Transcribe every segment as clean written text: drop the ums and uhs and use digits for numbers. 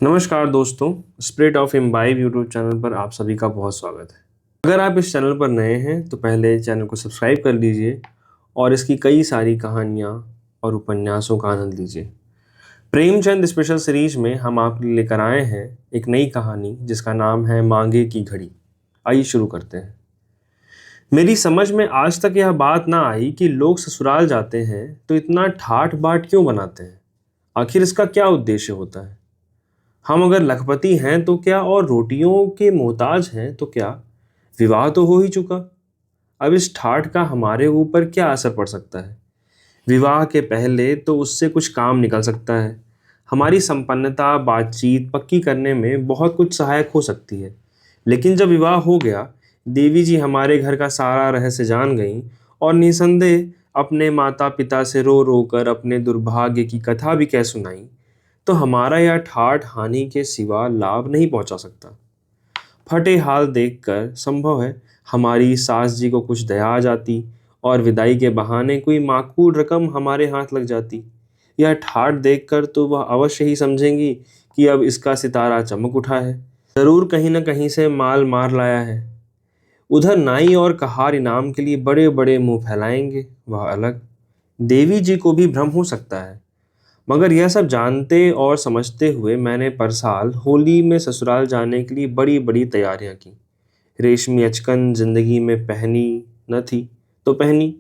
नमस्कार दोस्तों, spirit of imbibe YouTube channel पर आप सभी का बहुत स्वागत है। अगर आप इस चैनल पर नए हैं तो पहले चैनल को सब्सक्राइब कर लीजिए और इसकी कई सारी कहानियाँ और उपन्यासों का आनंद लीजिए। प्रेमचंद स्पेशल सीरीज में हम आपके लिए लेकर आए हैं एक नई कहानी जिसका नाम है मांगे की घड़ी। आइए शुरू करते हैं। मेरी समझ में आज तक यह बात ना आई कि लोग ससुराल जाते हैं तो इतना ठाठ बाट क्यों बनाते हैं। आखिर इसका क्या उद्देश्य होता है। हम अगर लखपति हैं तो क्या और रोटियों के मोहताज हैं तो क्या। विवाह तो हो ही चुका। अब इस ठाठ का हमारे ऊपर क्या असर पड़ सकता है। विवाह के पहले तो उससे कुछ काम निकल सकता है। हमारी संपन्नता बातचीत पक्की करने में बहुत कुछ सहायक हो सकती है। लेकिन जब विवाह हो गया, देवी जी हमारे घर का सारा रहस्य जान गईं और निसंदेह अपने माता पिता से रो रो कर अपने दुर्भाग्य की कथा भी कह सुनाई, तो हमारा यह ठाठ हानि के सिवा लाभ नहीं पहुंचा सकता। फटे हाल देखकर संभव है हमारी सास जी को कुछ दया आ जाती और विदाई के बहाने कोई माकूल रकम हमारे हाथ लग जाती। यह ठाठ देखकर तो वह अवश्य ही समझेंगी कि अब इसका सितारा चमक उठा है, जरूर कहीं न कहीं से माल मार लाया है। उधर नाई और कहार इनाम के लिए बड़े बड़े मुंह फैलाएंगे, वह अलग। देवी जी को भी भ्रम हो सकता है। मगर यह सब जानते और समझते हुए मैंने पर साल होली में ससुराल जाने के लिए बड़ी बड़ी तैयारियां की। रेशमी अचकन जिंदगी में पहनी न थी तो पहनी।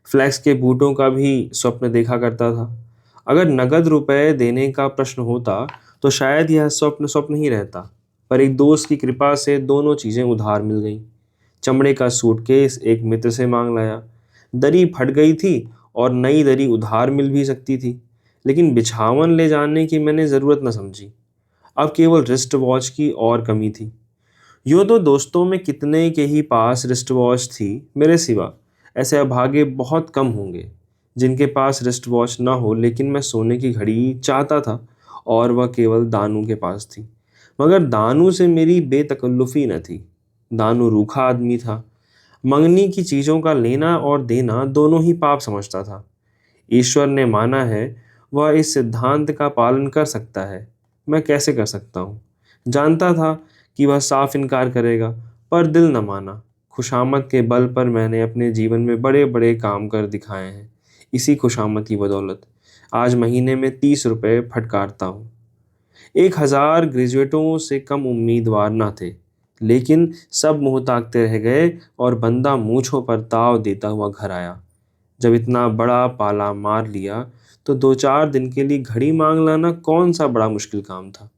फ्लैक्स के बूटों का भी स्वप्न देखा करता था। अगर नगद रुपए देने का प्रश्न होता तो शायद यह स्वप्न स्वप्न ही रहता। पर एक दोस्त की कृपा से दोनों चीजें उधार मिल गईं। चमड़े का सूटकेस एक मित्र से मांग लाया। दरी फट गई थी और नई दरी उधार मिल भी सकती थी, लेकिन बिछावन ले जाने की मैंने ज़रूरत न समझी। अब केवल रिस्ट वॉच की और कमी थी। यूँ तो दोस्तों में कितने के ही पास रिस्ट वॉच थी, मेरे सिवा ऐसे अभागे बहुत कम होंगे जिनके पास रिस्ट वॉच ना हो। लेकिन मैं सोने की घड़ी चाहता था और वह केवल दानू के पास थी। मगर दानू से मेरी बेतकल्लुफ़ी न थी। दानू रूखा आदमी था। मंगनी की चीज़ों का लेना और देना दोनों ही पाप समझता था। ईश्वर ने माना है वह इस सिद्धांत का पालन कर सकता है, मैं कैसे कर सकता हूँ। जानता था कि वह साफ इनकार करेगा, पर दिल न माना। खुशामद के बल पर मैंने अपने जीवन में बड़े बड़े काम कर दिखाए हैं। इसी खुशामद की बदौलत आज महीने में 30 रुपये फटकारता हूँ। 1,000 ग्रेजुएटों से कम उम्मीदवार न थे, लेकिन सब मुंह ताकते रह गए और बंदा मूंछों पर ताव देता हुआ घर आया। जब इतना बड़ा पाला मार लिया तो 2-4 दिन के लिए घड़ी मांग लाना कौन सा बड़ा मुश्किल काम था।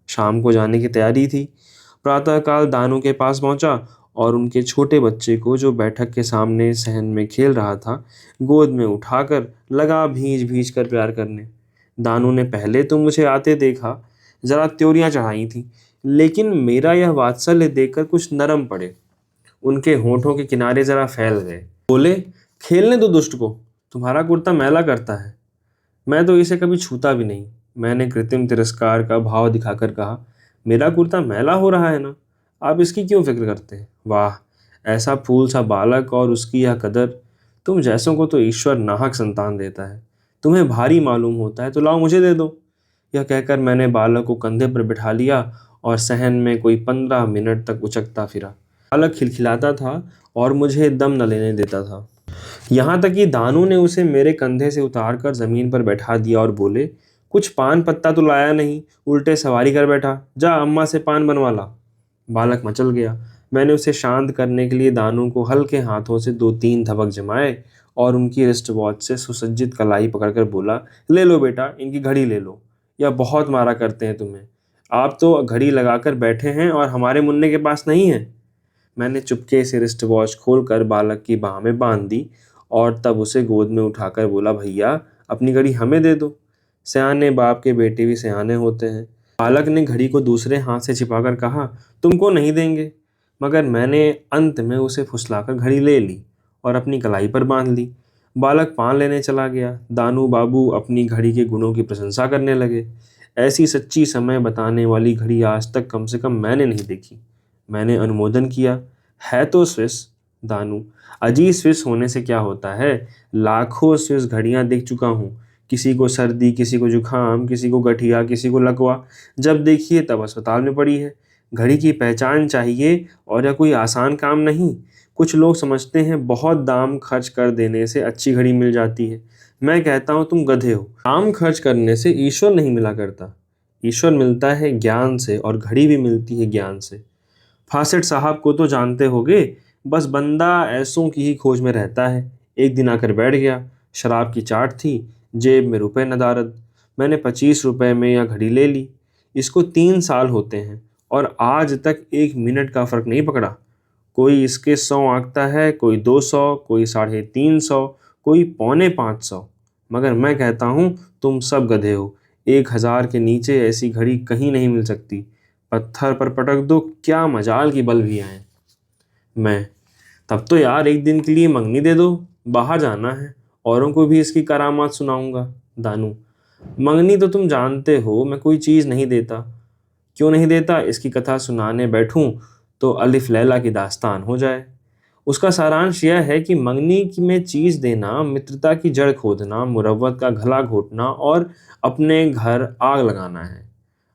शाम को जाने की तैयारी थी। प्रातःकाल दानू के पास पहुंचा और उनके छोटे बच्चे को, जो बैठक के सामने सहन में खेल रहा था, गोद में उठाकर लगा भींच भींच कर प्यार करने। दानू ने पहले तो मुझे आते देखा, जरा त्योरियां चढ़ाई थी, लेकिन मेरा यह वात्सल्य देखकर कुछ नरम पड़े। उनके होठों के किनारे जरा फैल गए। बोले, खेलने दो दुष्ट को, तुम्हारा कुर्ता मैला करता है। मैं तो इसे कभी छूता भी नहीं। मैंने कृत्रिम तिरस्कार का भाव दिखाकर कहा, मेरा कुर्ता मैला हो रहा है ना, आप इसकी क्यों फिक्र करते हैं। वाह, ऐसा फूल सा बालक और उसकी यह कदर। तुम जैसों को तो ईश्वर नाहक संतान देता है। तुम्हें भारी मालूम होता है तो लाओ मुझे दे दो। यह कहकर मैंने बालक को कंधे पर बिठा लिया और सहन में कोई 15 मिनट तक उचकता फिरा। बालक खिलखिलाता था और मुझे दम न लेने देता था। यहाँ तक कि दानू ने उसे मेरे कंधे से उतारकर जमीन पर बैठा दिया और बोले, कुछ पान पत्ता तो लाया नहीं, उल्टे सवारी कर बैठा, जा अम्मा से पान बनवा ला। बालक मचल गया। मैंने उसे शांत करने के लिए दानू को हल्के हाथों से 2-3 धबक जमाए और उनकी रिस्ट वॉच से सुसज्जित कलाई पकड़कर बोला, ले लो बेटा, इनकी घड़ी ले लो। यह बहुत मारा करते हैं तुम्हें। आप तो घड़ी लगाकर बैठे हैं और हमारे मुन्ने के पास नहीं है। मैंने चुपके से रिस्ट वॉच खोलकर बालक की बाह में बांध दी और तब उसे गोद में उठाकर बोला, भैया अपनी घड़ी हमें दे दो। सयाने बाप के बेटे भी सयाने होते हैं। बालक ने घड़ी को दूसरे हाथ से छिपाकर कहा, तुमको नहीं देंगे। मगर मैंने अंत में उसे फुसलाकर घड़ी ले ली और अपनी कलाई पर बांध ली। बालक पान लेने चला गया। दानू बाबू अपनी घड़ी के गुणों की प्रशंसा करने लगे। ऐसी सच्ची समय बताने वाली घड़ी आज तक कम से कम मैंने नहीं देखी। मैंने अनुमोदन किया, है तो स्विस। दानू, अजी स्विस होने से क्या होता है, लाखों स्विस घड़ियां देख चुका हूँ, किसी को सर्दी, किसी को जुकाम, किसी को गठिया, किसी को लकवा, जब देखिए तब अस्पताल में पड़ी है। घड़ी की पहचान चाहिए और यह कोई आसान काम नहीं। कुछ लोग समझते हैं बहुत दाम खर्च कर देने से अच्छी घड़ी मिल जाती है। मैं कहता हूँ तुम गधे हो। दाम खर्च करने से ईश्वर नहीं मिला करता। ईश्वर मिलता है ज्ञान से और घड़ी भी मिलती है ज्ञान से। फासेट साहब को तो जानते होगे, बस बंदा ऐसों की ही खोज में रहता है। एक दिन आकर बैठ गया, शराब की चाट थी, जेब में रुपए नदारद। मैंने 25 रुपए में यह घड़ी ले ली। इसको 3 साल होते हैं और आज तक 1 मिनट का फर्क नहीं पकड़ा। कोई इसके 100 आंकता है, कोई 200, कोई 350, कोई 450। मगर मैं कहता हूँ तुम सब गधे हो। 1000 के नीचे ऐसी घड़ी कहीं नहीं मिल सकती। पत्थर पर पटक दो, क्या मजाल की बल भी आए। मैं, तब तो यार एक दिन के लिए मंगनी दे दो, बाहर जाना है, औरों को भी इसकी करामात सुनाऊंगा। दानू, मंगनी तो तुम जानते हो मैं कोई चीज़ नहीं देता। क्यों नहीं देता? इसकी कथा सुनाने बैठूं तो अलिफ लैला की दास्तान हो जाए। उसका सारांश यह है कि मंगनी में चीज़ देना, मित्रता की जड़ खोदना, मुरव्वत का गला घोटना और अपने घर आग लगाना है।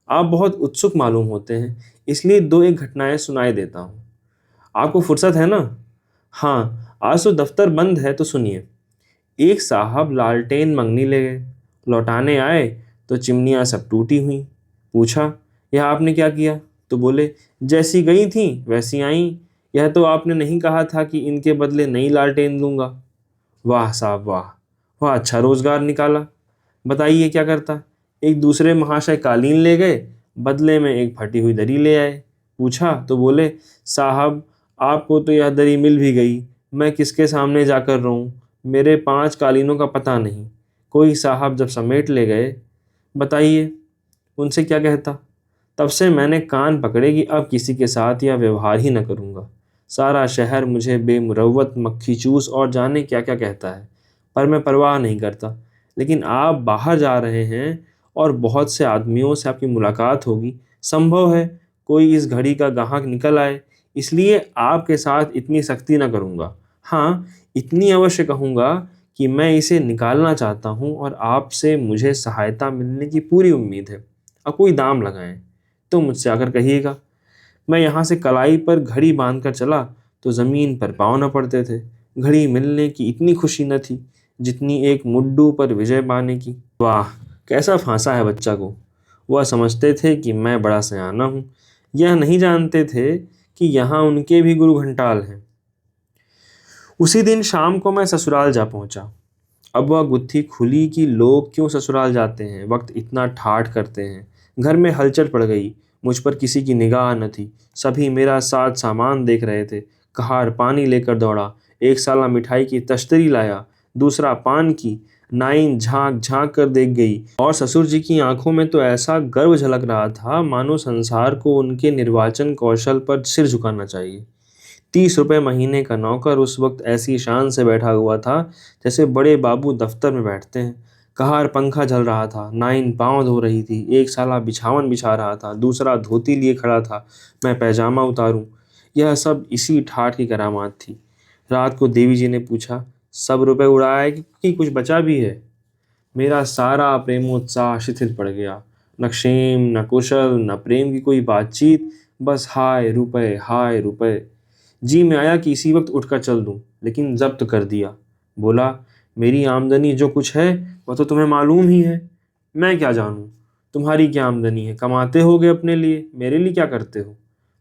आप बहुत उत्सुक मालूम होते हैं, इसलिए 2-1 घटनाएं सुनाई देता हूँ। आपको फुर्सत है ना? हाँ, आज तो दफ्तर बंद है, तो सुनिए। एक साहब लालटेन मंगनी ले गए। लौटाने आए तो चिमनियाँ सब टूटी हुई। पूछा, यह आपने क्या किया? तो बोले, जैसी गई थी वैसी आई। यह तो आपने नहीं कहा था कि इनके बदले नई लालटेन दूंगा। वाह साहब वाह, वह अच्छा रोजगार निकाला। बताइए क्या करता? एक दूसरे महाशय कालीन ले गए, बदले में एक फटी हुई दरी ले आए। पूछा तो बोले, साहब आपको तो यह दरी मिल भी गई, मैं किसके सामने जाकर रोऊं? मेरे 5 कालीनों का पता नहीं। कोई साहब जब समेट ले गए, बताइए उनसे क्या कहता? तब से मैंने कान पकड़े कि अब किसी के साथ यह व्यवहार ही न करूँगा। सारा शहर मुझे बेमुरव्वत, मक्खी चूस और जाने क्या क्या कहता है, पर मैं परवाह नहीं करता। लेकिन आप बाहर जा रहे हैं और बहुत से आदमियों से आपकी मुलाकात होगी। संभव है कोई इस घड़ी का गाहक निकल आए, इसलिए आपके साथ इतनी सख्ती न करूँगा। हाँ, इतनी अवश्य कहूँगा कि मैं इसे निकालना चाहता हूँ और आपसे मुझे सहायता मिलने की पूरी उम्मीद है। अब कोई दाम लगाएं तो मुझसे आकर कहिएगा। मैं यहाँ से कलाई पर घड़ी बांधकर चला तो ज़मीन पर पाँव न पड़ते थे। घड़ी मिलने की इतनी खुशी न थी जितनी एक मुड्डू पर विजय पाने की। वाह, कैसा फांसा है बच्चा को। वह समझते थे कि मैं बड़ा सयाना हूँ, यह नहीं जानते थे कि यहाँ उनके भी गुरु घंटाल हैं। उसी दिन शाम को मैं ससुराल जा पहुँचा। अब वह गुत्थी खुली कि लोग क्यों ससुराल जाते हैं, वक्त इतना ठाठ करते हैं। घर में हलचल पड़ गई। मुझ पर किसी की निगाह न थी। सभी मेरा साथ सामान देख रहे थे। कहार पानी लेकर दौड़ा, एक साला मिठाई की तश्तरी लाया, दूसरा पान की। नाइन झांक झांक कर देख गई और ससुर जी की आंखों में तो ऐसा गर्व झलक रहा था मानो संसार को उनके निर्वाचन कौशल पर सिर झुकाना चाहिए। 30 रुपए महीने का नौकर उस वक्त ऐसी शान से बैठा हुआ था जैसे बड़े बाबू दफ्तर में बैठते हैं। कहार पंखा झल रहा था, नाइन पाँव धो रही थी, एक साला बिछावन बिछा रहा था, दूसरा धोती लिए खड़ा था, मैं पैजामा उतारूं। यह सब इसी ठाठ की करामात थी। रात को देवी जी ने पूछा, सब रुपए उड़ाए कि कुछ बचा भी है? मेरा सारा प्रेमोत्साह शिथिल पड़ गया। न क्षेम, न कुशल, न प्रेम की कोई बातचीत, बस हाय रुपए, हाय रुपए। जी में आया कि इसी वक्त उठकर चल दूं, लेकिन जब्त कर दिया। बोला, मेरी आमदनी जो कुछ है वह तो तुम्हें मालूम ही है। मैं क्या जानूं तुम्हारी क्या आमदनी है? कमाते होगे अपने लिए, मेरे लिए क्या करते हो?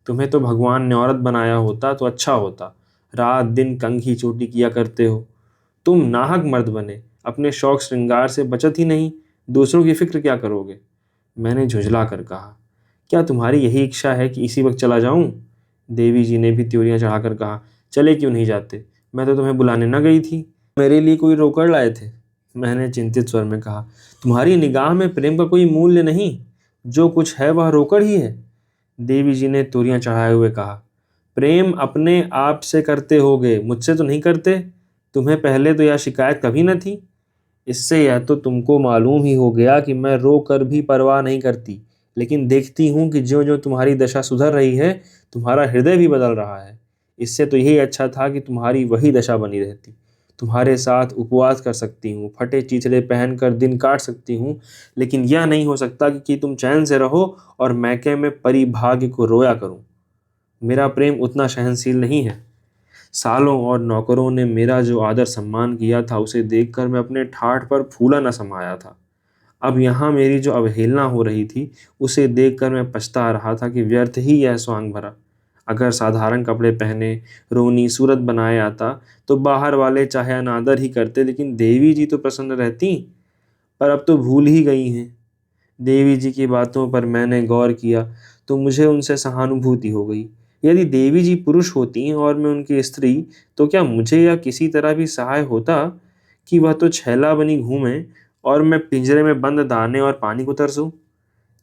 तुम्हें तो भगवान ने औरत बनाया होता तो अच्छा होता। रात दिन कंघी चोटी किया करते हो। तुम नाहक मर्द बने, अपने शौक श्रृंगार से बचत ही नहीं, दूसरों की फिक्र क्या करोगे? मैंने झुंझला कर कहा, क्या तुम्हारी यही इच्छा है कि इसी वक्त चला जाऊं? देवी जी ने भी त्योरियां चढ़ाकर कहा, चले क्यों नहीं जाते? मैं तो तुम्हें बुलाने न गई थी, मेरे लिए कोई रोकड़ लाए थे। मैंने चिंतित स्वर में कहा, तुम्हारी निगाह में प्रेम का कोई मूल्य नहीं, जो कुछ है वह रोकड़ ही है। देवी जी ने तोरियां चढ़ाए हुए कहा, प्रेम अपने आप से करते होगे, मुझसे तो नहीं करते। तुम्हें पहले तो यह शिकायत कभी न थी। इससे यह तो तुमको मालूम ही हो गया कि मैं रो कर भी परवाह नहीं करती, लेकिन देखती हूँ कि ज्यों ज्यों तुम्हारी दशा सुधर रही है, तुम्हारा हृदय भी बदल रहा है। इससे तो यही अच्छा था कि तुम्हारी वही दशा बनी रहती। तुम्हारे साथ उपवास कर सकती हूँ, फटे चिथड़े पहनकर दिन काट सकती हूँ, लेकिन यह नहीं हो सकता कि तुम चैन से रहो और मैके में परिभाग्य को रोया करूँ। मेरा प्रेम उतना सहनशील नहीं है। सालों और नौकरों ने मेरा जो आदर सम्मान किया था, उसे देखकर मैं अपने ठाठ पर फूला न समाया था। अब यहाँ मेरी जो अवहेलना हो रही थी, उसे देखकर मैं पछता रहा था कि व्यर्थ ही यह स्वांग भरा। अगर साधारण कपड़े पहने, रोनी सूरत बनाए आता, तो बाहर वाले चाहे अनादर ही करते, लेकिन देवी जी तो प्रसन्न रहती। पर अब तो भूल ही गई हैं। देवी जी की बातों पर मैंने गौर किया तो मुझे उनसे सहानुभूति हो गई। यदि देवी जी पुरुष होती और मैं उनकी स्त्री, तो क्या मुझे या किसी तरह भी सहाय होता कि वह तो छैला बनी घूमे और मैं पिंजरे में बंद दाने और पानी को तरसूं?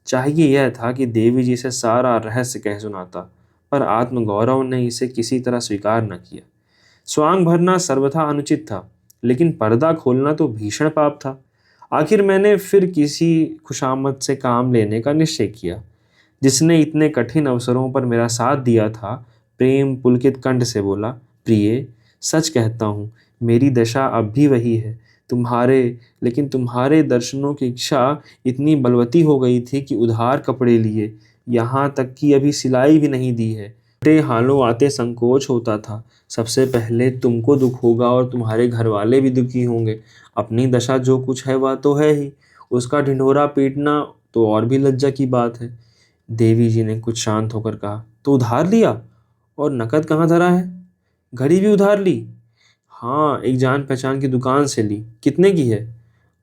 चाहिए यह था कि देवी जी से सारा रहस्य कह सुनाता, पर आत्मगौरव ने इसे किसी तरह स्वीकार न किया। स्वांग भरना सर्वथा अनुचित था, लेकिन पर्दा खोलना तो भीषण पाप था। आखिर मैंने फिर किसी खुशामद से काम लेने का निश्चय किया, जिसने इतने कठिन अवसरों पर मेरा साथ दिया था। प्रेम पुलकित कंठ से बोला, प्रिय, सच कहता हूँ, मेरी दशा अब भी वही है। तुम्हारे लेकिन तुम्हारे दर्शनों की इच्छा इतनी बलवती हो गई थी कि उधार कपड़े लिए, यहाँ तक कि अभी सिलाई भी नहीं दी है। छोटे हालों आते संकोच होता था। सबसे पहले तुमको दुख होगा और तुम्हारे घर वाले भी दुखी होंगे। अपनी दशा जो कुछ है वह तो है ही, उसका ढिंढोरा पीटना तो और भी लज्जा की बात है। देवी जी ने कुछ शांत होकर कहा, तो उधार लिया? और नकद कहाँ धरा है? घड़ी भी उधार ली? हाँ, एक जान पहचान की दुकान से ली। कितने की है?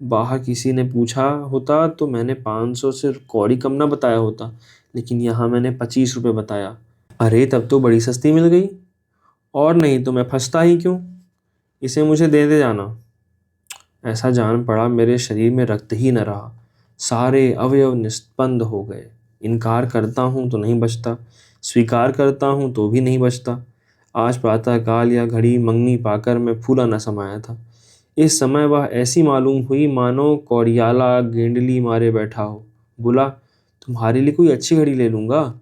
बाहर किसी ने पूछा होता तो मैंने 500 से कौड़ी कम ना बताया होता, लेकिन यहाँ मैंने 25 रुपये बताया। अरे, तब तो बड़ी सस्ती मिल गई। और नहीं तो मैं फंसता ही क्यों? इसे मुझे दे दे जाना। ऐसा जान पड़ा मेरे शरीर में रक्त ही न रहा। सारे अवयव निस्पंद हो गए। इनकार करता हूँ तो नहीं बचता, स्वीकार करता हूँ तो भी नहीं बचता। आज प्रातःकाल या घड़ी मंगनी पाकर मैं फूला न समाया था। इस समय वह ऐसी मालूम हुई मानो कौड़ियाला गेंडली मारे बैठा हो। बोला, तुम्हारे लिए कोई अच्छी घड़ी ले लूँगा?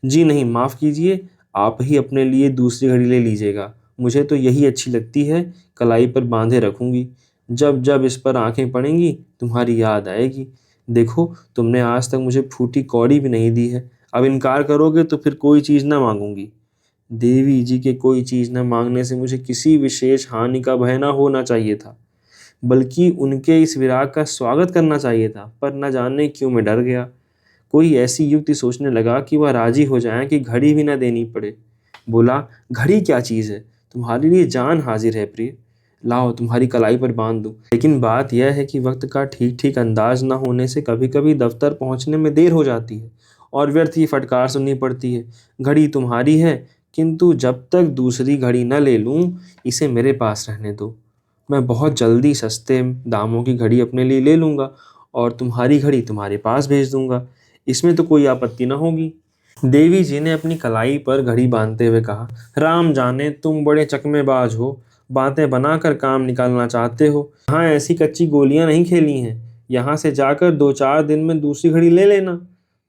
जी नहीं, माफ़ कीजिए, आप ही अपने लिए दूसरी घड़ी ले लीजिएगा। मुझे तो यही अच्छी लगती है, कलाई पर बांधे रखूँगी। जब जब इस पर आंखें पड़ेंगी तुम्हारी याद आएगी। देखो, तुमने आज तक मुझे फूटी कौड़ी भी नहीं दी है। अब इनकार करोगे तो फिर कोई चीज़ न मांगूंगी। देवी जी के कोई चीज़ न मांगने से मुझे किसी विशेष हानि का भय न होना चाहिए था, बल्कि उनके इस विराग का स्वागत करना चाहिए था। पर न जाने क्यों मैं डर गया। कोई ऐसी युक्ति सोचने लगा कि वह राजी हो जाएं कि घड़ी भी न देनी पड़े। बोला, घड़ी क्या चीज़ है? तुम्हारे लिए जान हाजिर है प्रिय। लाओ, तुम्हारी कलाई पर बांध दूं। लेकिन बात यह है कि वक्त का ठीक ठीक अंदाज न होने से कभी कभी दफ्तर पहुंचने में देर हो जाती है और व्यर्थ ही फटकार सुननी पड़ती है। घड़ी तुम्हारी है, किंतु जब तक दूसरी घड़ी न ले लूं, इसे मेरे पास रहने दो। मैं बहुत जल्दी सस्ते दामों की घड़ी अपने लिए ले लूंगा और तुम्हारी घड़ी तुम्हारे पास भेज दूंगा। इसमें तो कोई आपत्ति न होगी। देवी जी ने अपनी कलाई पर घड़ी बांधते हुए कहा, राम जाने तुम बड़े चकमेबाज हो। बातें बनाकर काम निकालना चाहते हो। यहाँ ऐसी कच्ची गोलियां नहीं खेली हैं। यहाँ से जाकर 2-4 दिन में दूसरी घड़ी ले लेना।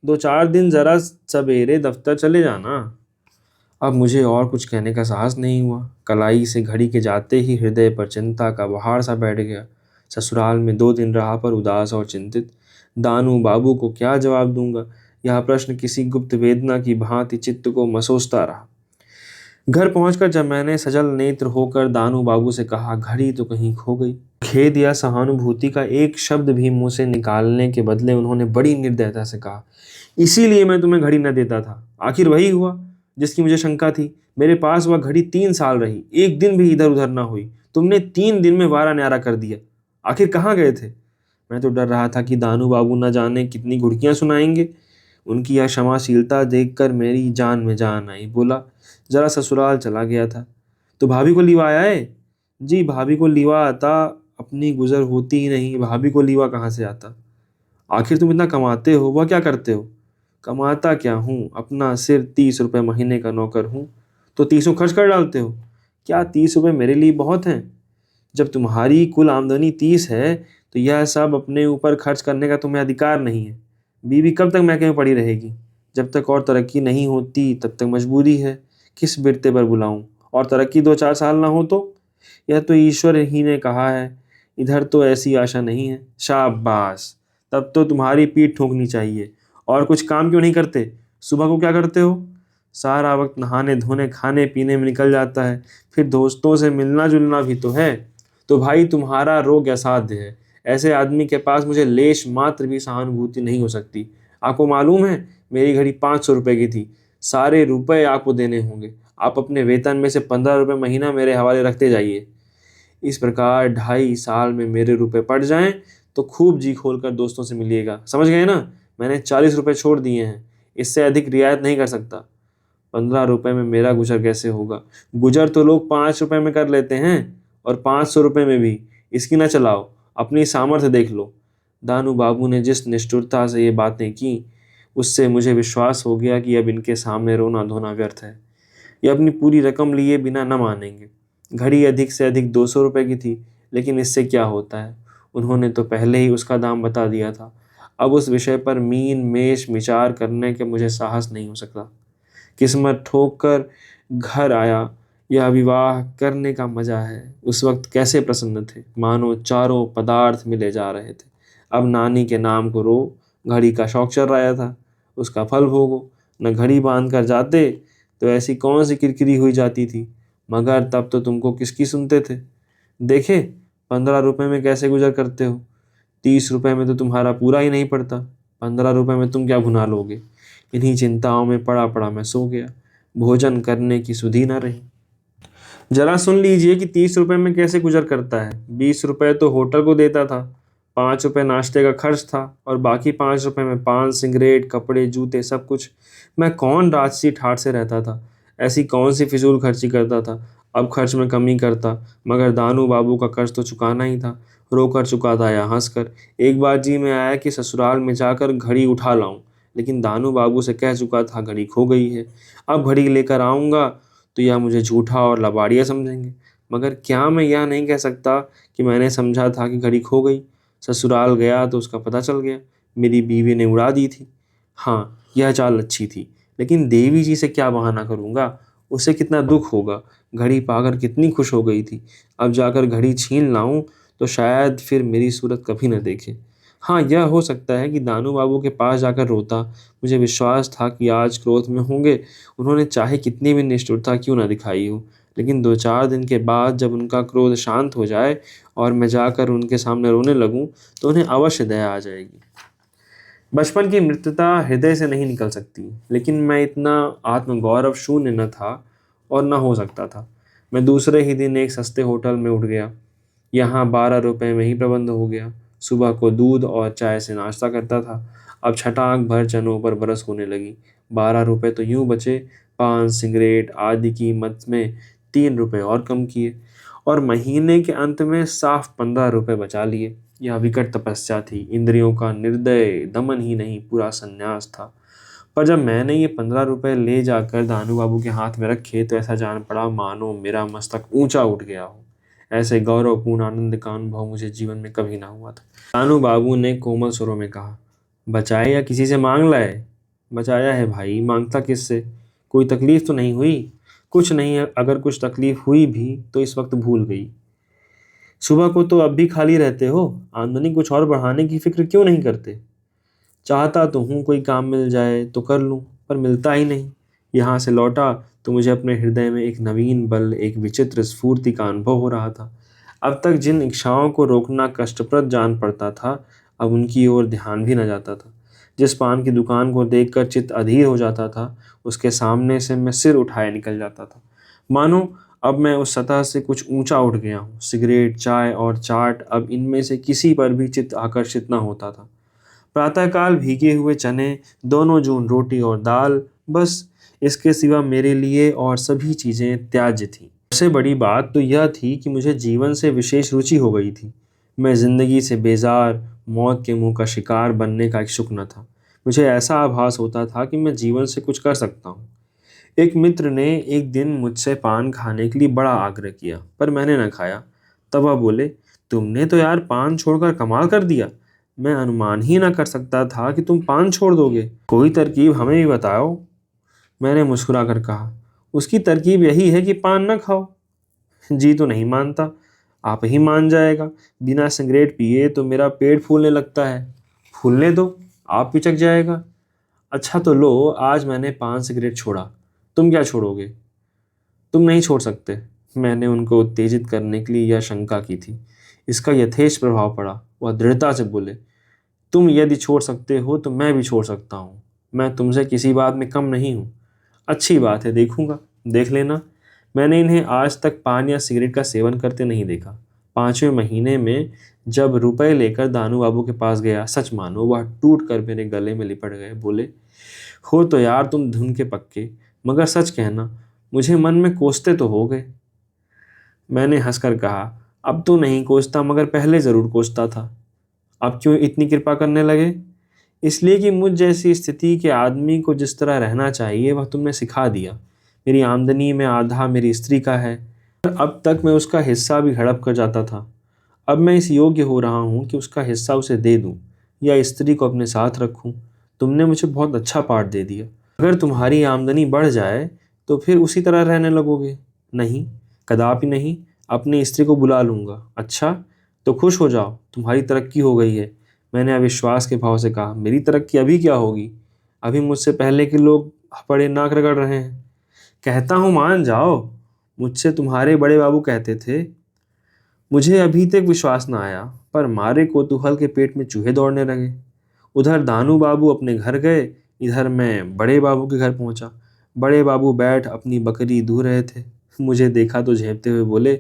2-4 दिन जरा सवेरे दफ्तर चले जाना। अब मुझे और कुछ कहने का साहस नहीं हुआ। कलाई से घड़ी के जाते ही हृदय पर चिंता का बहार सा बैठ गया। ससुराल में 2 दिन रहा पर उदास और चिंतित। दानू बाबू को क्या जवाब दूंगा, यह प्रश्न किसी गुप्त वेदना की भांति चित्त को मसोसता रहा। घर पहुंचकर जब मैंने सजल नेत्र होकर दानू बाबू से कहा, घड़ी तो कहीं खो गई, खेद या सहानुभूति का एक शब्द भी मुंह से निकालने के बदले उन्होंने बड़ी निर्दयता से कहा, इसीलिए मैं तुम्हें घड़ी न देता था। आखिर वही हुआ जिसकी मुझे शंका थी। मेरे पास वह घड़ी 3 साल रही, एक दिन भी इधर उधर ना हुई। तुमने 3 दिन में वारा न्यारा कर दिया। आखिर कहाँ गए थे? मैं तो डर रहा था कि दानू बाबू न जाने कितनी घुड़कियां सुनाएंगे। उनकी यह क्षमाशीलता देखकर मेरी जान में जान आई। बोला, जरा ससुराल चला गया था। तो भाभी को लिवा आया है? जी, भाभी को लिवा आता। अपनी गुजर होती ही नहीं, भाभी को लिवा कहाँ से आता? आखिर तुम इतना कमाते हो, वह क्या करते हो? कमाता क्या हूँ, अपना सिर 30 रुपये महीने का नौकर हूँ। तो 30 खर्च कर डालते हो? क्या 30 रुपये मेरे लिए बहुत हैं? जब तुम्हारी कुल आमदनी 30 है, तो यह सब अपने ऊपर खर्च करने का तुम्हें अधिकार नहीं है। बीवी कब तक मैके में पड़ी रहेगी? जब तक और तरक्की नहीं होती तब तक मजबूरी है। किस बिरते पर बुलाऊं? और तरक्की 2-4 साल ना हो तो? यह तो ईश्वर ही ने कहा है, इधर तो ऐसी आशा नहीं है। शाबाश, तब तो तुम्हारी पीठ ठोकनी चाहिए। और कुछ काम क्यों नहीं करते? सुबह को क्या करते हो? सारा वक्त नहाने धोने खाने पीने में निकल जाता है, फिर दोस्तों से मिलना जुलना भी तो है। तो भाई तुम्हारा रोग असाध्य है। ऐसे आदमी के पास मुझे लेश मात्र भी सहानुभूति नहीं हो सकती। आपको मालूम है, मेरी घड़ी 500 रुपए की थी। सारे रुपए आपको देने होंगे। आप अपने वेतन में से 15 रुपए महीना मेरे हवाले रखते जाइए। इस प्रकार 2.5 साल में मेरे रुपए पड़ जाएं तो खूब जी खोल कर दोस्तों से मिलिएगा। समझ गए ना? मैंने 40 रुपए छोड़ दिए हैं, इससे अधिक रियायत नहीं कर सकता। 15 रुपए में मेरा गुजर कैसे होगा? गुजर तो लोग 5 रुपए में कर लेते हैं, और 500 रुपए में भी। इसकी ना चलाओ, अपनी सामर्थ्य देख लो। दानू बाबू ने जिस निष्ठुरता से ये बातें की, उससे मुझे विश्वास हो गया कि अब इनके सामने रोना धोना व्यर्थ है। ये अपनी पूरी रकम लिए बिना न मानेंगे। घड़ी अधिक से अधिक 200 रुपए की थी, लेकिन इससे क्या होता है? उन्होंने तो पहले ही उसका दाम बता दिया था। अब उस विषय पर मीन मेष विचार करने के मुझे साहस नहीं हो सकता। किस्मत ठोक कर घर आया। यह विवाह करने का मजा है। उस वक्त कैसे प्रसन्न थे, मानो चारों पदार्थ मिले जा रहे थे। अब नानी के नाम को रो, घड़ी का शौक चल रहा था, उसका फल भोगो। न घड़ी बांध कर जाते तो ऐसी कौन सी किरकिरी हुई जाती थी, मगर तब तो तुमको किसकी सुनते थे। देखे 15 रुपए में कैसे गुजर करते हो। 30 रुपए में तो तुम्हारा पूरा ही नहीं पड़ता। 15 रुपए में तुम क्या भुना लोगे। इन्हीं चिंताओं में पड़ा पड़ा मैं सो गया। भोजन करने की सुधि न रही। जरा सुन लीजिए कि 30 रुपए में कैसे गुजर करता है। 20 रुपए तो होटल को देता था, 5 रुपए नाश्ते का खर्च था, और बाकी 5 रुपए में पान सिगरेट कपड़े जूते सब कुछ। मैं कौन राजसी ठाठ से रहता था, ऐसी कौन सी फिजूल खर्ची करता था। अब खर्च में कमी करता, मगर दानू बाबू का कर्ज तो चुकाना ही था। रोकर चुकाता या हंसकर। एक बार जी में आया कि ससुराल में जाकर घड़ी उठा लाऊं, लेकिन दानू बाबू से कह चुका था घड़ी खो गई है। अब घड़ी लेकर आऊंगा तो यह मुझे झूठा और लबाड़िया समझेंगे। मगर क्या मैं यह नहीं कह सकता कि मैंने समझा था कि घड़ी खो गई। ससुराल गया तो उसका पता चल गया, मेरी बीवी ने उड़ा दी थी। हाँ, यह चाल अच्छी थी, लेकिन देवी जी से क्या बहाना करूँगा। उसे कितना दुख होगा। घड़ी पाकर कितनी खुश हो गई थी। अब जाकर घड़ी छीन लाऊं तो शायद फिर मेरी सूरत कभी न देखे। हाँ, यह हो सकता है कि दानू बाबू के पास जाकर रोता। मुझे विश्वास था कि आज क्रोध में होंगे। उन्होंने चाहे कितनी भी निष्ठुरता क्यों न दिखाई हो, लेकिन 2-4 दिन के बाद जब उनका क्रोध शांत हो जाए और मैं जाकर उनके सामने रोने लगूं, तो उन्हें अवश्य दया आ जाएगी। बचपन की मृत्यता हृदय से नहीं निकल सकती, लेकिन मैं इतना आत्मगौरव शून्य न था और न हो सकता था। मैं दूसरे ही दिन एक सस्ते होटल में उठ गया। यहाँ 12 रुपए में ही प्रबंध हो गया। सुबह को दूध और चाय से नाश्ता करता था। अब छटाक भर चनों पर बरस होने लगी। 12 रुपए तो यूं बचे। पान सिगरेट आदि कीमत में 3 रुपए और कम किए, और महीने के अंत में साफ 15 रुपए बचा लिए। यह विकट तपस्या थी। इंद्रियों का निर्दय दमन ही नहीं, पूरा संन्यास था। पर जब मैंने ये 15 रुपए ले जाकर दानू बाबू के हाथ में रखे, तो ऐसा जान पड़ा मानो मेरा मस्तक ऊंचा उठ गया हो। ऐसे गौरवपूर्ण आनंद का अनुभव मुझे जीवन में कभी ना हुआ था। दानू बाबू ने कोमल स्वरों में कहा, बचाए या किसी से मांग लाए? बचाया है भाई, मांगता किससे? कोई तकलीफ तो नहीं हुई? कुछ नहीं है, अगर कुछ तकलीफ हुई भी तो इस वक्त भूल गई। सुबह को तो अब भी खाली रहते हो, आमदनी कुछ और बढ़ाने की फिक्र क्यों नहीं करते? चाहता तो हूँ कोई काम मिल जाए तो कर लूँ, पर मिलता ही नहीं। यहाँ से लौटा तो मुझे अपने हृदय में एक नवीन बल, एक विचित्र स्फूर्ति का अनुभव हो रहा था। अब तक जिन इच्छाओं को रोकना कष्टप्रद जान पड़ता था, अब उनकी ओर ध्यान भी न जाता था। जिस पान की दुकान को देखकर चित्त अधीर हो जाता था, उसके सामने से मैं सिर उठाए निकल जाता था, मानो अब मैं उस सतह से कुछ ऊंचा उठ गया हूँ। सिगरेट चाय और चाट, अब इनमें से किसी पर भी चित्त आकर्षित न होता था। प्रातःकाल भीगे हुए चने, दोनों जून रोटी और दाल, बस इसके सिवा मेरे लिए और सभी चीज़ें त्याज्य थीं। सबसे बड़ी बात तो यह थी कि मुझे जीवन से विशेष रुचि हो गई थी। मैं जिंदगी से बेजार, मौत के मुंह का शिकार बनने का इच्छुक न था। मुझे ऐसा आभास होता था कि मैं जीवन से कुछ कर सकता हूँ। एक मित्र ने एक दिन मुझसे पान खाने के लिए बड़ा आग्रह किया, पर मैंने न खाया। तब वह बोले, तुमने तो यार पान छोड़कर कमाल कर दिया। मैं अनुमान ही ना कर सकता था कि तुम पान छोड़ दोगे। कोई तरकीब हमें भी बताओ। मैंने मुस्कुरा कर कहा, उसकी तरकीब यही है कि पान न खाओ। जी तो नहीं मानता, आप ही मान जाएगा। बिना सिगरेट पिए तो मेरा पेट फूलने लगता है। फूलने दो, आप पिचक जाएगा। अच्छा तो लो, आज मैंने 5 सिगरेट छोड़ा, तुम क्या छोड़ोगे? तुम नहीं छोड़ सकते। मैंने उनको उत्तेजित करने के लिए यह शंका की थी। इसका यथेष्ट प्रभाव पड़ा। वह दृढ़ता से बोले, तुम यदि छोड़ सकते हो तो मैं भी छोड़ सकता हूँ। मैं तुमसे किसी बात में कम नहीं हूँ। अच्छी बात है, देखूंगा, देख लेना। मैंने इन्हें आज तक पान या सिगरेट का सेवन करते नहीं देखा। 5वें महीने में जब रुपए लेकर दानू बाबू के पास गया, सच मानो वह टूट कर मेरे गले में लिपट गए। बोले, हो तो यार तुम धुन के पक्के, मगर सच कहना, मुझे मन में कोसते तो हो गए। मैंने हंसकर कहा, अब तो नहीं कोसता, मगर पहले जरूर कोसता था। अब क्यों इतनी कृपा करने लगे? इसलिए कि मुझ जैसी स्थिति के आदमी को जिस तरह रहना चाहिए वह तुमने सिखा दिया। मेरी आमदनी में आधा मेरी स्त्री का है। अब तक मैं उसका हिस्सा भी हड़प कर जाता था। अब मैं इस योग्य हो रहा हूँ कि उसका हिस्सा उसे दे दूँ या स्त्री को अपने साथ रखूँ। तुमने मुझे बहुत अच्छा पाठ दे दिया। अगर तुम्हारी आमदनी बढ़ जाए तो फिर उसी तरह रहने लगोगे? नहीं, कदापि नहीं। अपनी स्त्री को बुला लूँगा। अच्छा तो खुश हो जाओ, तुम्हारी तरक्की हो गई है। मैंने अविश्वास के भाव से कहा, मेरी तरक्की अभी क्या होगी? अभी मुझसे पहले के लोग बड़े नाक रगड़ रहे हैं। कहता हूँ मान जाओ, मुझसे तुम्हारे बड़े बाबू कहते थे। मुझे अभी तक विश्वास न आया, पर मारे कौतूहल के पेट में चूहे दौड़ने लगे। उधर दानू बाबू अपने घर गए, इधर मैं बड़े बाबू के घर पहुंचा। बड़े बाबू बैठ अपनी बकरी दूह रहे थे। मुझे देखा तो झेंपते हुए बोले,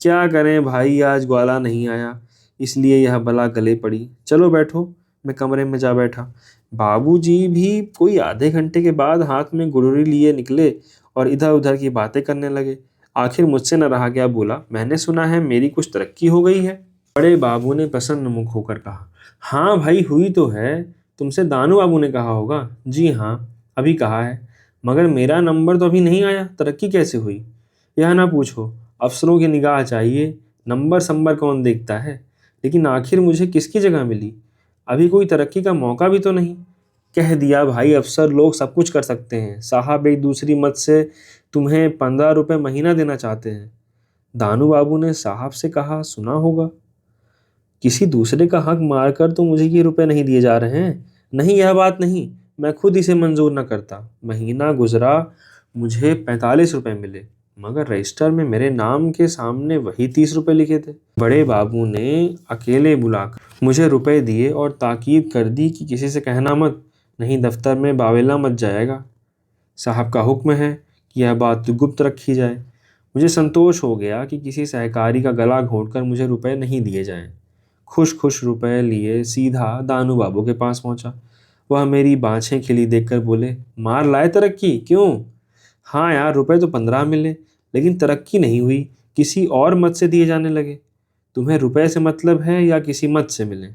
क्या करें भाई, आज ग्वाला नहीं आया, इसलिए यह बला गले पड़ी। चलो बैठो। मैं कमरे में जा बैठा। बाबूजी भी कोई आधे घंटे के बाद हाथ में गुड़री लिए निकले और इधर उधर की बातें करने लगे। आखिर मुझसे न रहा गया, बोला, मैंने सुना है मेरी कुछ तरक्की हो गई है। बड़े बाबू ने प्रसन्न मुख होकर कहा, हाँ भाई, हुई तो है। तुमसे दानू बाबू ने कहा होगा। जी हाँ, अभी कहा है, मगर मेरा नंबर तो अभी नहीं आया। तरक्की कैसे हुई? यह ना पूछो, अफसरों की निगाह चाहिए, नंबर संबर कौन देखता है। लेकिन आखिर मुझे किसकी जगह मिली? अभी कोई तरक्की का मौका भी तो नहीं। कह दिया भाई, अफसर लोग सब कुछ कर सकते हैं। साहब एक दूसरी मत से तुम्हें 15 रुपए महीना देना चाहते हैं। दानू बाबू ने साहब से कहा, सुना होगा। किसी दूसरे का हक मारकर तो मुझे ये रुपए नहीं दिए जा रहे हैं। नहीं, यह बात नहीं, मैं खुद इसे मंजूर न करता। महीना गुजरा, मुझे 45 रुपए मिले, मगर रजिस्टर में मेरे नाम के सामने वही 30 रुपए लिखे थे। बड़े बाबू ने अकेले बुलाकर मुझे रुपए दिए और ताकीद कर दी कि किसी से कहना मत, नहीं दफ्तर में बावेला मच जाएगा। साहब का हुक्म है कि यह बात गुप्त रखी जाए। मुझे संतोष हो गया कि किसी सहकारी का गला घोंटकर मुझे रुपए नहीं दिए जाएं। खुश खुश रुपए लिए सीधा दानू बाबू के पास पहुंचा। वह मेरी बाँछें खिली देखकर बोले, मार लाए तरक्की? क्यों? हाँ यार, रुपए तो 15 मिले, लेकिन तरक्की नहीं हुई। किसी और मत से दिए जाने लगे। तुम्हें रुपए से मतलब है या किसी मत से मिले?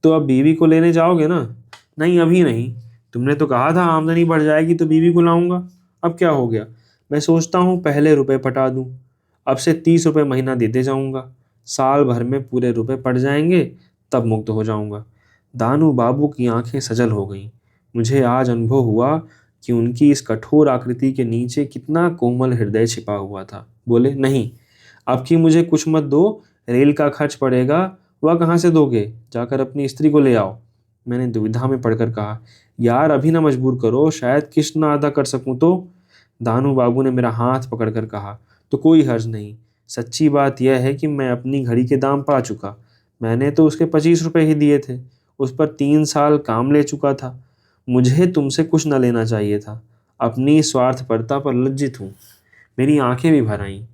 तो अब बीवी को लेने जाओगे ना? नहीं, अभी नहीं। तुमने तो कहा था आमदनी बढ़ जाएगी तो बीवी को लाऊंगा। अब क्या हो गया? मैं सोचता हूँ पहले रुपए पटा दूं। अब से 30 रुपए महीना देते जाऊंगा। साल भर में पूरे रुपए पड़ जाएंगे, तब मुक्त हो जाऊंगा। दानू बाबू की आंखें सजल हो गईं। मुझे आज अनुभव हुआ कि उनकी इस कठोर आकृति के नीचे कितना कोमल हृदय छिपा हुआ था। बोले, नहीं, अब की मुझे कुछ मत दो। रेल का खर्च पड़ेगा, वह कहाँ से दोगे? जाकर अपनी स्त्री को ले आओ। मैंने दुविधा में पड़कर कहा, यार अभी ना मजबूर करो, शायद किश्त ना अदा कर सकूं तो। दानू बाबू ने मेरा हाथ पकड़कर कहा, तो कोई हर्ज नहीं। सच्ची बात यह है कि मैं अपनी घड़ी के दाम पा चुका। मैंने तो उसके 25 रुपए ही दिए थे। उस पर 3 साल काम ले चुका था। मुझे तुमसे कुछ न लेना चाहिए था। अपनी स्वार्थपरता पर लज्जित हूँ। मेरी आंखें भी भर आईं।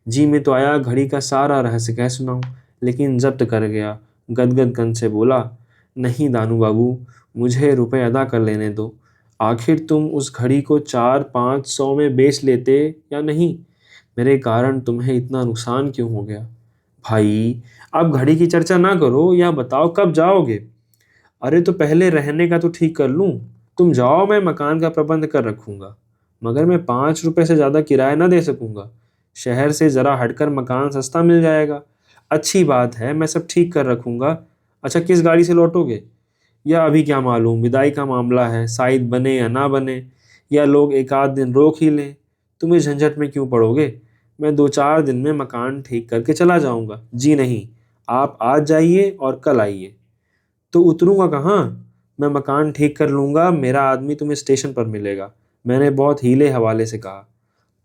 जी में तो आया घड़ी का सारा रहस्य कह सुनाऊं, लेकिन जब्त कर गया। गदगद कंठ से बोला, नहीं दानू बाबू, मुझे रुपए अदा कर लेने दो। आखिर तुम उस घड़ी को 400-500 में बेच लेते या नहीं? मेरे कारण तुम्हें इतना नुकसान क्यों हो गया? भाई, अब घड़ी की चर्चा ना करो, या बताओ कब जाओगे? अरे तो पहले रहने का तो ठीक कर लूं। तुम जाओ, मैं मकान का प्रबंध कर रखूंगा, मगर मैं 5 रुपए से ज्यादा किराया ना दे सकूंगा। शहर से जरा हटकर मकान सस्ता मिल जाएगा। अच्छी बात है, मैं सब ठीक कर रखूंगा। अच्छा, किस गाड़ी से लौटोगे? या अभी क्या मालूम, विदाई का मामला है, शायद बने या ना बने, या लोग एक आध दिन रोक ही लें। तुम इस झंझट में क्यों पड़ोगे? मैं 2-4 दिन में मकान ठीक करके चला जाऊंगा। जी नहीं, आप आज जाइए और कल आइए। तो उतरूंगा कहाँ? मैं मकान ठीक कर लूंगा, मेरा आदमी तुम्हें स्टेशन पर मिलेगा, मैंने बहुत हीले हवाले से कहा।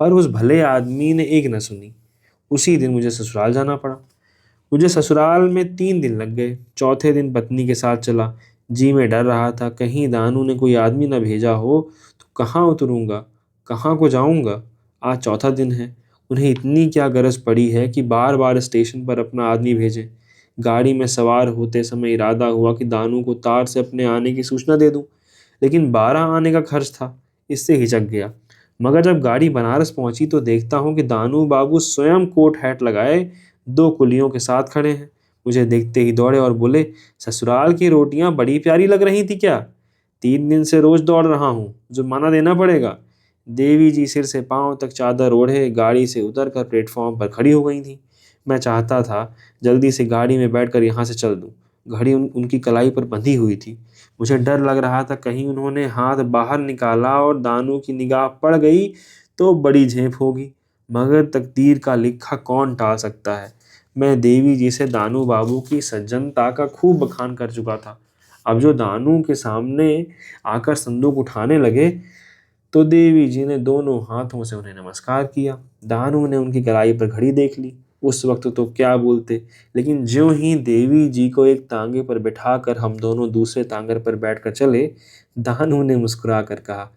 पर उस भले आदमी ने एक न सुनी। उसी दिन मुझे ससुराल जाना पड़ा। मुझे ससुराल में 3 दिन लग गए। चौथे दिन पत्नी के साथ चला। जी में डर रहा था कहीं दानू ने कोई आदमी न भेजा हो तो कहाँ उतरूंगा, कहाँ को जाऊंगा। आज चौथा दिन है। उन्हें इतनी क्या गरज पड़ी है कि बार बार स्टेशन पर अपना आदमी भेजें। गाड़ी में सवार होते समय इरादा हुआ कि दानू को तार से अपने आने की सूचना दे दूं, लेकिन 12 आने का खर्च था, इससे हिचक गया। मगर जब गाड़ी बनारस पहुंची तो देखता हूं कि दानू बाबू स्वयं कोट हैट लगाए 2 कुलियों के साथ खड़े हैं। मुझे देखते ही दौड़े और बोले, ससुराल की रोटियां बड़ी प्यारी लग रही थी क्या? 3 दिन से रोज दौड़ रहा हूँ, जुर्माना देना पड़ेगा। देवी जी सिर से पांव तक चादर ओढ़े गाड़ी से उतरकर प्लेटफॉर्म पर खड़ी हो गई थी। मैं चाहता था जल्दी से गाड़ी में बैठकर यहाँ से चल दूं। घड़ी उनकी कलाई पर बंधी हुई थी। मुझे डर लग रहा था कहीं उन्होंने हाथ बाहर निकाला और दानू की निगाह पड़ गई तो बड़ी झेप होगी। मगर तकदीर का लिखा कौन टाल सकता है। मैं देवी जी से दानू बाबू की सज्जनता का खूब बखान कर चुका था। अब जो दानू के सामने आकर संदूक उठाने लगे तो देवी जी ने दोनों हाथों से उन्हें नमस्कार किया। दानू ने उनकी कलाई पर घड़ी देख ली। उस वक्त तो क्या बोलते, लेकिन ज्यों ही देवी जी को एक तांगे पर बिठाकर हम दोनों दूसरे तांगर पर बैठकर चले, दानू ने मुस्कुरा कर कहा,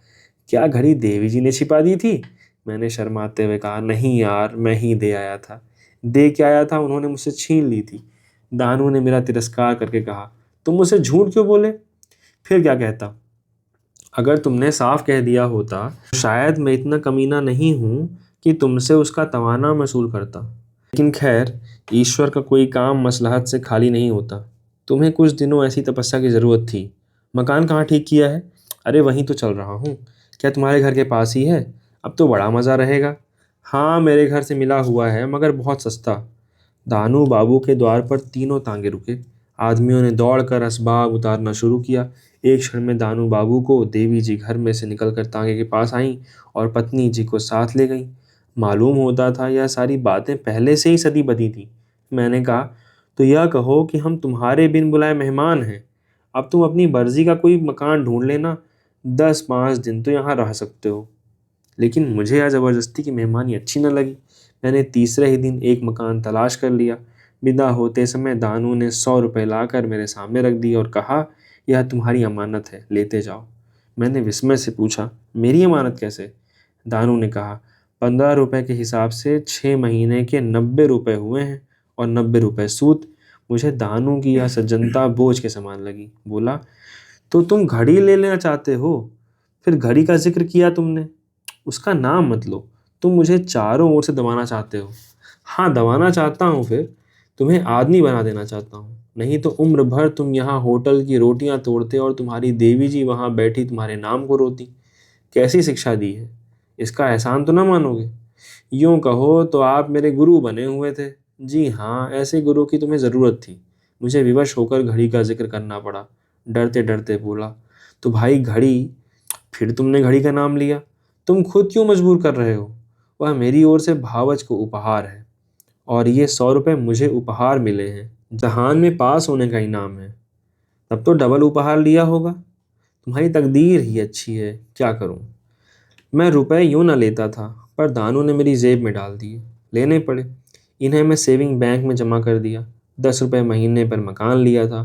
क्या घड़ी देवी जी ने छिपा दी थी? मैंने शर्माते हुए कहा, नहीं यार, मैं ही दे आया था। दे के आया था, उन्होंने मुझसे छीन ली थी। दानू ने मेरा तिरस्कार करके कहा, तुम मुझसे झूठ क्यों बोले? फिर क्या कहता? अगर तुमने साफ कह दिया होता तो शायद मैं इतना कमीना नहीं हूं कि तुमसे उसका तवाना वसूल करता। लेकिन खैर, ईश्वर का कोई काम मसलहत से खाली नहीं होता। तुम्हें कुछ दिनों ऐसी तपस्या की ज़रूरत थी। मकान कहाँ ठीक किया है? अरे वहीं तो चल रहा हूँ। क्या तुम्हारे घर के पास ही है? अब तो बड़ा मज़ा रहेगा। हाँ, मेरे घर से मिला हुआ है, मगर बहुत सस्ता। दानू बाबू के द्वार पर तीनों तांगे रुके। आदमियों ने दौड़कर असबाब उतारना शुरू किया। एक क्षण में दानू बाबू को देवी जी घर में से निकलकर तांगे के पास आईं और पत्नी जी को साथ ले गईं। मालूम होता था यह सारी बातें पहले से ही सदी बदी थी। मैंने कहा, तो यह कहो कि हम तुम्हारे बिन बुलाए मेहमान हैं। अब तुम अपनी मर्जी का कोई मकान ढूंढ लेना, 10-5 दिन तो यहाँ रह सकते हो। लेकिन मुझे यह ज़बरदस्ती की मेहमानी अच्छी न लगी। मैंने तीसरे ही दिन एक मकान तलाश कर लिया। विदा होते समय दानू ने 100 रुपये लाकर मेरे सामने रख दिए और कहा, यह तुम्हारी अमानत है, लेते जाओ। मैंने विस्मय से पूछा, मेरी अमानत कैसे? दानू ने कहा, 15 रुपये के हिसाब से 6 महीने के 90 रुपये हुए हैं और 90 रुपये सूद। मुझे दानू की यह सज्जनता बोझ के समान लगी। बोला, तो तुम घड़ी ले लेना चाहते हो? फिर घड़ी का जिक्र किया तुमने। उसका नाम मत लो। तुम मुझे चारों ओर से दबाना चाहते हो। हाँ, दबाना चाहता हूँ। फिर तुम्हें आदमी बना देना चाहता हूँ। नहीं तो उम्र भर तुम यहाँ होटल की रोटियां तोड़ते और तुम्हारी देवी जी वहाँ बैठी तुम्हारे नाम को रोती। कैसी शिक्षा दी है, इसका एहसान तो ना मानोगे? यूं कहो तो आप मेरे गुरु बने हुए थे। जी हाँ, ऐसे गुरु की तुम्हें ज़रूरत थी। मुझे विवश होकर घड़ी का जिक्र करना पड़ा। डरते डरते बोला, तो भाई घड़ी, फिर तुमने घड़ी का नाम लिया। तुम खुद क्यों मजबूर कर रहे हो? वह मेरी ओर से भावच को उपहार है और ये 100 रुपये मुझे उपहार मिले हैं। जहान में पास होने का इनाम है। तब तो डबल उपहार लिया होगा। तुम्हारी तकदीर ही अच्छी है, क्या करूं। मैं रुपए यूं न लेता था, पर दानू ने मेरी जेब में डाल दिए। लेने पड़े। इन्हें मैं सेविंग बैंक में जमा कर दिया। 10 रुपये महीने पर मकान लिया था।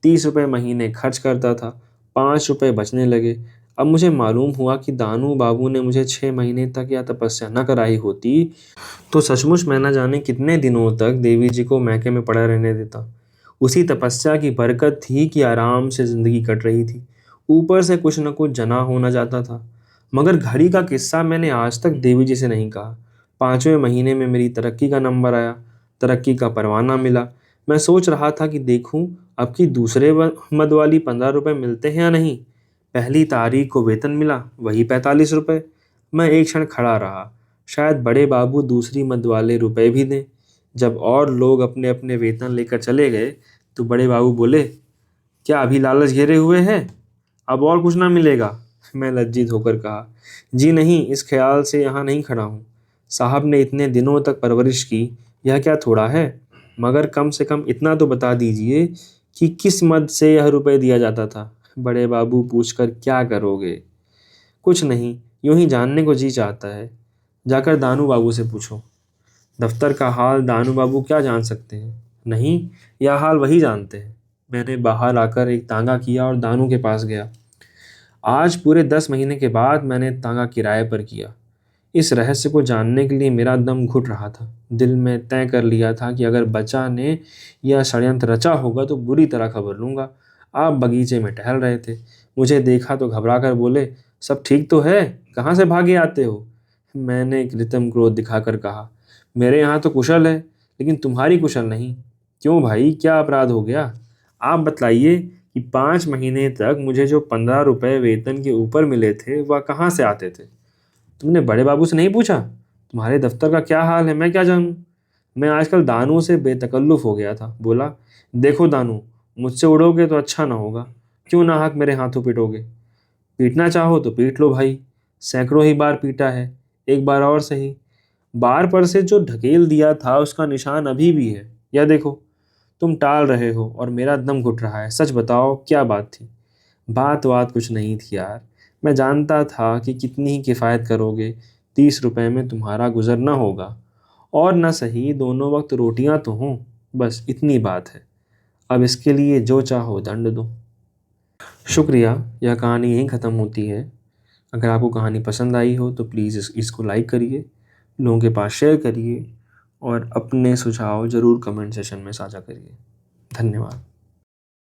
30 रुपये महीने खर्च करता था। 5 रुपये बचने लगे। अब मुझे मालूम हुआ कि दानू बाबू ने मुझे 6 महीने तक यह तपस्या न कराई होती तो सचमुच मैं न जाने कितने दिनों तक देवी जी को मैके में पड़ा रहने देता। उसी तपस्या की बरकत थी कि आराम से जिंदगी कट रही थी। ऊपर से कुछ न कुछ जना होना जाता था। मगर घड़ी का किस्सा मैंने आज तक देवी जी से नहीं कहा। 5वें महीने में मेरी तरक्की का नंबर आया। तरक्की का परवाना मिला। मैं सोच रहा था कि देखूं अब की दूसरे मद वाली 15 रुपये मिलते हैं या नहीं। पहली तारीख को वेतन मिला, वही 45 रुपये। मैं एक क्षण खड़ा रहा। शायद बड़े बाबू दूसरी मद वाले रुपए भी दें। जब और लोग अपने अपने वेतन लेकर चले गए तो बड़े बाबू बोले, क्या अभी लालच घेरे हुए है? अब और कुछ ना मिलेगा? मैं लज्जित होकर कहा, जी नहीं, इस ख्याल से यहाँ नहीं खड़ा हूँ। साहब ने इतने दिनों तक परवरिश की, यह क्या थोड़ा है? मगर कम से कम इतना तो बता दीजिए कि किस मद से यह रुपए दिया जाता था। बड़े बाबू पूछकर क्या करोगे? कुछ नहीं, यूं ही जानने को जी चाहता है। जाकर दानू बाबू से पूछो। दफ्तर का हाल दानू बाबू क्या जान सकते हैं? नहीं, यह हाल वही जानते हैं। मैंने बाहर आकर एक तांगा किया और दानू के पास गया। आज पूरे 10 महीने के बाद मैंने तांगा किराए पर किया। इस रहस्य को जानने के लिए मेरा दम घुट रहा था। दिल में तय कर लिया था कि अगर बच्चा ने यह षड्यंत्र रचा होगा तो बुरी तरह खबर लूंगा। आप बगीचे में टहल रहे थे, मुझे देखा तो घबरा कर बोले, सब ठीक तो है, कहाँ से भागे आते हो? मैंने कृत्रिम क्रोध दिखाकर कहा, मेरे यहाँ तो कुशल है, लेकिन तुम्हारी कुशल नहीं। क्यों भाई, क्या अपराध हो गया? आप बतलाइए कि 5 महीने तक मुझे जो 15 रुपए वेतन के ऊपर मिले थे वह कहाँ से आते थे? तुमने बड़े बाबू से नहीं पूछा? तुम्हारे दफ्तर का क्या हाल है मैं क्या जानूं? मैं आजकल दानू से बेतकल्लुफ हो गया था। बोला, देखो दानू, मुझसे उड़ोगे तो अच्छा ना होगा। क्यों नाहक मेरे हाथों पिटोगे? पीटना चाहो तो पीट लो भाई, सैकड़ों ही बार पीटा है, एक बार और सही। बार पर से जो ढकेल दिया था उसका निशान अभी भी है, यह देखो। तुम टाल रहे हो और मेरा दम घुट रहा है। सच बताओ, क्या बात थी? बात कुछ नहीं थी यार। मैं जानता था कि कितनी ही किफ़ायत करोगे, 30 रुपए में तुम्हारा गुजर न होगा। और न सही दोनों वक्त रोटियां तो हों, बस इतनी बात है। अब इसके लिए जो चाहो दंड दो। शुक्रिया, यह कहानी यहीं ख़त्म होती है। अगर आपको कहानी पसंद आई हो तो प्लीज़ इसको लाइक करिए, लोगों के पास शेयर करिए और अपने सुझाव ज़रूर कमेंट सेशन में साझा करिए। धन्यवाद।